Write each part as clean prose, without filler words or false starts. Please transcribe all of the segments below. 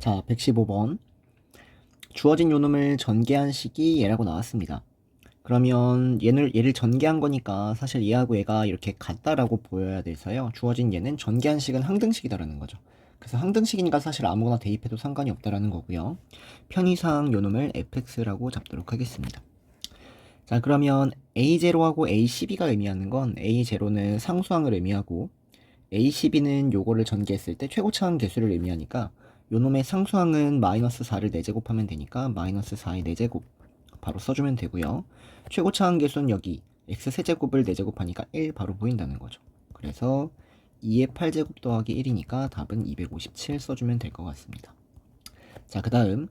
자, 115번. 주어진 요놈을 전개한 식이 얘라고 나왔습니다. 그러면 얘를 전개한 거니까 사실 얘하고 얘가 이렇게 같다라고 보여야 돼서요. 주어진 얘는 전개한 식은 항등식이다라는 거죠. 그래서 항등식이니까 사실 아무거나 대입해도 상관이 없다라는 거고요. 편의상 요놈을 fx라고 잡도록 하겠습니다. 자, 그러면 a0하고 a12가 의미하는 건 a0는 상수항을 의미하고 a12는 요거를 전개했을 때 최고차항 개수를 의미하니까 요놈의 상수항은 마이너스 4를 4제곱하면 되니까 마이너스 4의 4제곱 바로 써주면 되고요. 최고차항 개수는 여기 x3제곱을 4제곱하니까 1 바로 보인다는 거죠. 그래서 2의 8제곱 더하기 1이니까 답은 257 써주면 될 것 같습니다. 자, 그 다음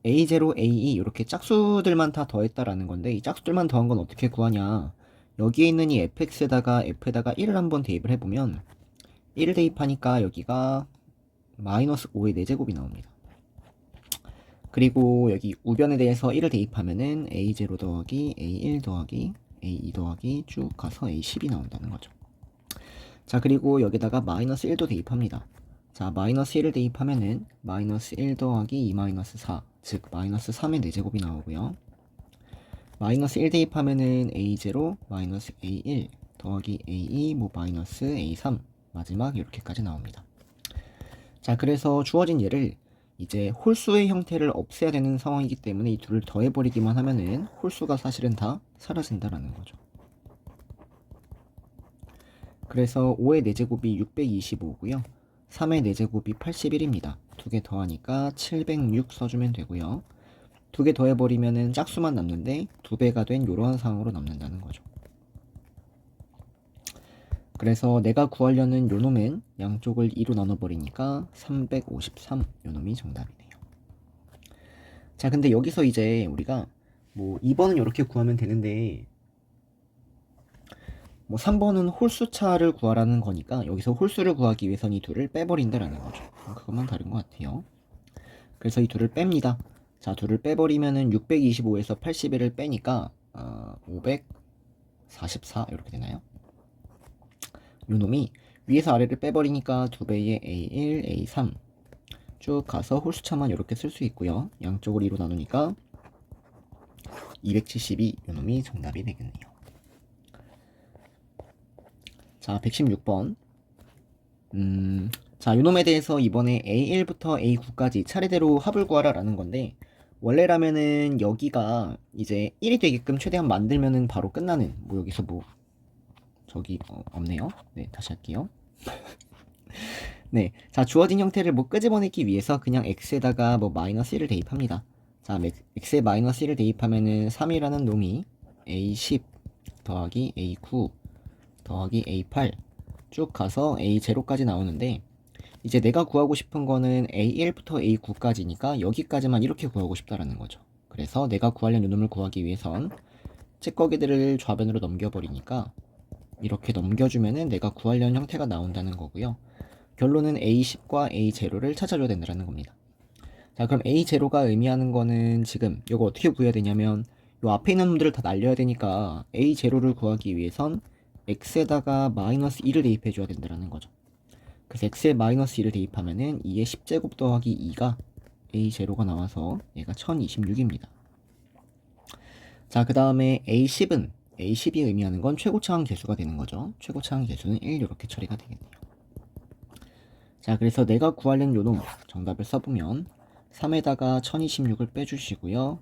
A0, A2 이렇게 짝수들만 다 더했다라는 건데 이 짝수들만 더한 건 어떻게 구하냐. 여기에 있는 이 fx에다가 f에다가 1을 한번 대입을 해보면 1을 대입하니까 여기가 마이너스 5의 4제곱이 나옵니다. 그리고 여기 우변에 대해서 1을 대입하면은 A0 더하기 A1 더하기 A2 더하기 쭉 가서 A10이 나온다는 거죠. 자, 그리고 여기다가 마이너스 1도 대입합니다. 자, 마이너스 1을 대입하면은 마이너스 1 더하기 2 마이너스 4, 즉 마이너스 3의 4제곱이 나오고요. 마이너스 1 대입하면은 A0 마이너스 A1 더하기 A2 뭐 마이너스 A3 마지막 이렇게까지 나옵니다. 자, 그래서 주어진 얘를 이제 홀수의 형태를 없애야 되는 상황이기 때문에 이 둘을 더해버리기만 하면은 홀수가 사실은 다 사라진다라는 거죠. 그래서 5의 4제곱이 625고요. 3의 4제곱이 81입니다. 두 개 더하니까 706 써주면 되고요. 두 개 더해버리면은 짝수만 남는데 2배가 된 이러한 상황으로 남는다는 거죠. 그래서 내가 구하려는 요놈은 양쪽을 2로 나눠버리니까 353 요놈이 정답이네요. 자, 근데 여기서 이제 우리가 뭐 2번은 이렇게 구하면 되는데 뭐 3번은 홀수차를 구하라는 거니까 여기서 홀수를 구하기 위해서는 이 둘을 빼버린다라는 거죠. 그것만 다른 것 같아요. 그래서 이 둘을 뺍니다. 자, 둘을 빼버리면은 625에서 81을 빼니까 544 이렇게 되나요? 요 놈이 위에서 아래를 빼버리니까 2배의 A1, A3 쭉 가서 홀수차만 이렇게 쓸 수 있고요. 양쪽을 2로 나누니까 272 요 놈이 정답이 되겠네요. 자, 116번. 자, 요놈에 대해서 이번에 A1부터 A9까지 차례대로 합을 구하라 라는 건데 원래라면은 여기가 이제 1이 되게끔 최대한 만들면은 바로 끝나는 뭐 여기서 뭐 저기 없네요. 네, 다시 할게요. 네, 자, 주어진 형태를 뭐 끄집어내기 위해서 그냥 x에다가 뭐 마이너스 1을 대입합니다. 자, x에 마이너스 1을 대입하면은 3이라는 놈이 a10 더하기 a9 더하기 a8 쭉 가서 a0까지 나오는데 이제 내가 구하고 싶은 거는 a1부터 a9까지니까 여기까지만 이렇게 구하고 싶다라는 거죠. 그래서 내가 구하려는 요놈을 구하기 위해선 찌꺼기들을 좌변으로 넘겨버리니까 이렇게 넘겨주면은 내가 구하려는 형태가 나온다는 거고요. 결론은 A10과 A0를 찾아줘야 된다는 겁니다. 자, 그럼 A0가 의미하는 거는 지금 이거 어떻게 구해야 되냐면 요 앞에 있는 놈들을 다 날려야 되니까 A0를 구하기 위해선 X에다가 마이너스 2를 대입해 줘야 된다는 거죠. 그래서 X에 마이너스 2를 대입하면은 2의 10제곱 더하기 2가 A0가 나와서 얘가 1026입니다. 자, 그 다음에 A10이 의미하는 건 최고차항 개수가 되는 거죠. 최고차항 개수는 1 이렇게 처리가 되겠네요. 자, 그래서 내가 구하려는 요놈 정답을 써보면 3에다가 1026을 빼주시고요.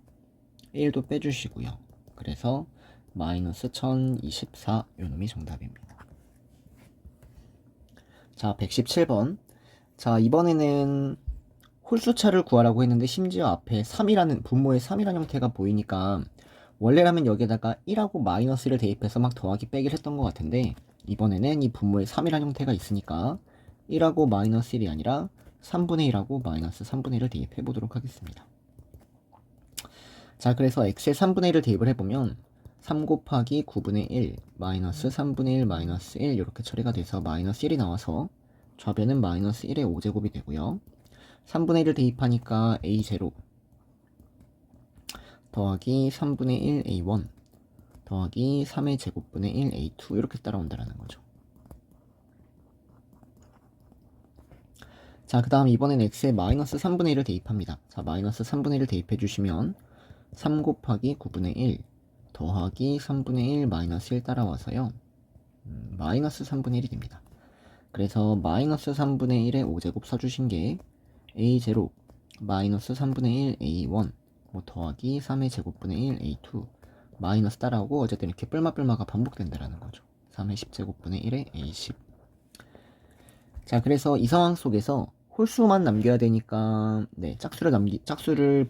1도 빼주시고요. 그래서 마이너스 1024 요놈이 정답입니다. 자, 117번. 자, 이번에는 홀수차를 구하라고 했는데 심지어 앞에 3이라는 분모의 3이라는 형태가 보이니까 원래라면 여기에다가 1하고 마이너스를 대입해서 막 더하기 빼기를 했던 것 같은데 이번에는 이 분모의 3이라는 형태가 있으니까 1하고 마이너스 1이 아니라 3분의 1하고 마이너스 3분의 1을 대입해 보도록 하겠습니다. 자, 그래서 x에 3분의 1을 대입을 해보면 3 곱하기 9분의 1 마이너스 3분의 1 마이너스 1 이렇게 처리가 돼서 마이너스 1이 나와서 좌변은 마이너스 1의 5제곱이 되고요. 3분의 1을 대입하니까 a0 더하기 3분의 1 a1 더하기 3의 제곱분의 1 a2 이렇게 따라온다는 거죠. 자, 그 다음 이번엔 x에 마이너스 3분의 1을 대입합니다. 자, 마이너스 3분의 1을 대입해 주시면 3 곱하기 9분의 1 더하기 3분의 1 마이너스 1 따라와서요. 마이너스 3분의 1이 됩니다. 그래서 마이너스 3분의 1에 5제곱 써주신 게 a0 마이너스 3분의 1 a1 뭐 더하기 3의 제곱분의 1 a2 마이너스 따라오고 어쨌든 이렇게 뿔마뿔마가 반복된다라는 거죠. 3의 10제곱분의 1에 a10. 자, 그래서 이 상황 속에서 홀수만 남겨야 되니까 네, 짝수를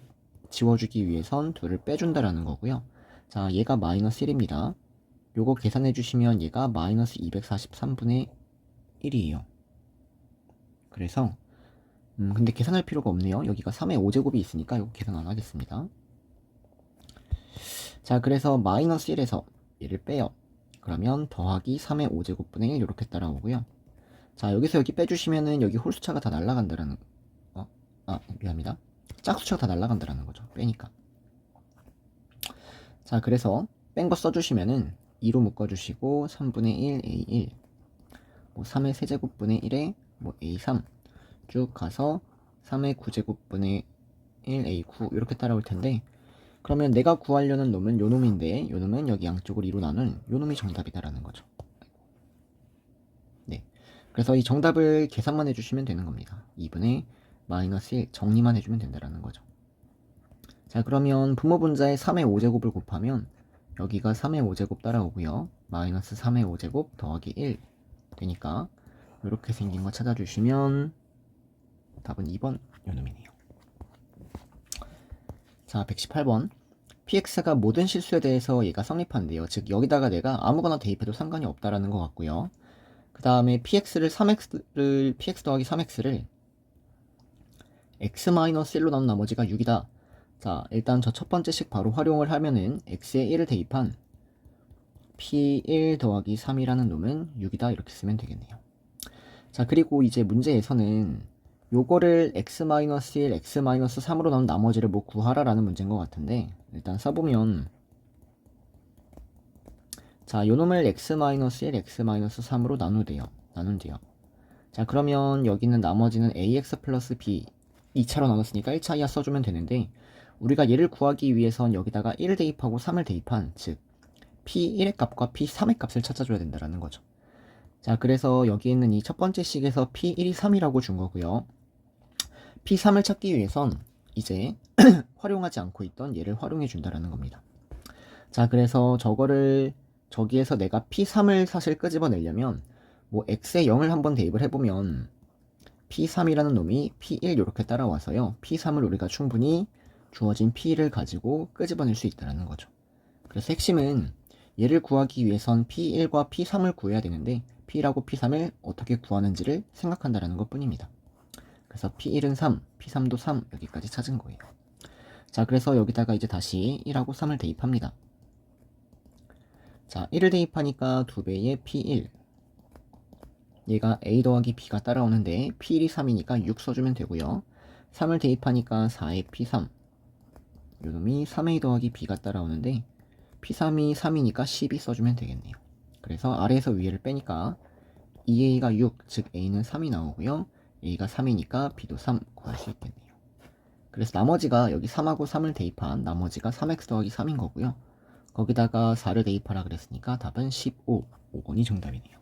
지워주기 위해선 둘을 빼준다라는 거고요. 자, 얘가 마이너스 1입니다. 요거 계산해 주시면 얘가 마이너스 243분의 1이에요. 그래서 근데 계산할 필요가 없네요. 여기가 3의 5제곱이 있으니까 이거 계산 안 하겠습니다. 자, 그래서 마이너스 1에서 얘를 빼요. 그러면 더하기 3의 5제곱분의 1 이렇게 따라오고요. 자, 여기서 여기 빼주시면은 여기 홀수차가 다 날아간다라는 미안합니다. 짝수차가 다 날아간다라는 거죠. 빼니까. 자, 그래서 뺀 거 써주시면은 2로 묶어주시고 3분의 1 a1 뭐 3의 세제곱분의 1에 뭐 a3 쭉 가서 3의 9제곱분의 1 a9 이렇게 따라올 텐데, 그러면 내가 구하려는 놈은 요 놈인데 요 놈은 여기 양쪽을 2로 나눈 요 놈이 정답이다라는 거죠. 네. 그래서 이 정답을 계산만 해주시면 되는 겁니다. 2분의 마이너스 1 정리만 해주면 된다라는 거죠. 자, 그러면 분모 분자에 3의 5제곱을 곱하면 여기가 3의 5제곱 따라오고요. 마이너스 3의 5제곱 더하기 1 되니까 이렇게 생긴 거 찾아주시면 답은 2번 요놈이네요. 자, 118번. px가 모든 실수에 대해서 얘가 성립한대요. 즉 여기다가 내가 아무거나 대입해도 상관이 없다라는 것 같고요. 그 다음에 px 더하기 3x를 x-1로 나눈 나머지가 6이다. 자, 일단 저 첫 번째 식 바로 활용을 하면은 x에 1을 대입한 p1 더하기 3이라는 놈은 6이다 이렇게 쓰면 되겠네요. 자, 그리고 이제 문제에서는 요거를 x-1, x-3으로 나눈 나머지를 뭐 구하라 라는 문제인 것 같은데, 일단 써보면 자, 요 놈을 x-1, x-3으로 나눈대요. 자, 그러면 여기는 나머지는 ax 플러스 b 2차로 나눴으니까 1차 이하 써주면 되는데, 우리가 얘를 구하기 위해선 여기다가 1을 대입하고 3을 대입한, 즉 p1의 값과 p3의 값을 찾아줘야 된다는 거죠. 자, 그래서 여기 있는 이 첫 번째 식에서 p1이 3이라고 준 거고요. p3을 찾기 위해선 이제 활용하지 않고 있던 얘를 활용해 준다라는 겁니다. 자, 그래서 저거를 저기에서 내가 p3을 사실 끄집어내려면 뭐 x에 0을 한번 대입을 해보면 p3이라는 놈이 p1 이렇게 따라와서요. p3을 우리가 충분히 주어진 p1을 가지고 끄집어낼 수 있다는 거죠. 그래서 핵심은 얘를 구하기 위해선 p1과 p3을 구해야 되는데 p1하고 p3을 어떻게 구하는지를 생각한다는 것 뿐입니다. 그래서 p1은 3, p3도 3 여기까지 찾은 거예요. 자, 그래서 여기다가 이제 다시 1하고 3을 대입합니다. 자, 1을 대입하니까 2배의 p1 얘가 a 더하기 b가 따라오는데 p1이 3이니까 6 써주면 되고요. 3을 대입하니까 4의 p3 요놈이 3a 더하기 b가 따라오는데 p3이 3이니까 12 써주면 되겠네요. 그래서 아래에서 위에를 빼니까 2a가 6, 즉 a는 3이 나오고요. a가 3이니까 b도 3 구할 수 있겠네요. 그래서 나머지가 여기 3하고 3을 대입한 나머지가 3x 더하기 3인 거고요. 거기다가 4를 대입하라 그랬으니까 답은 15, 5번이 정답이네요.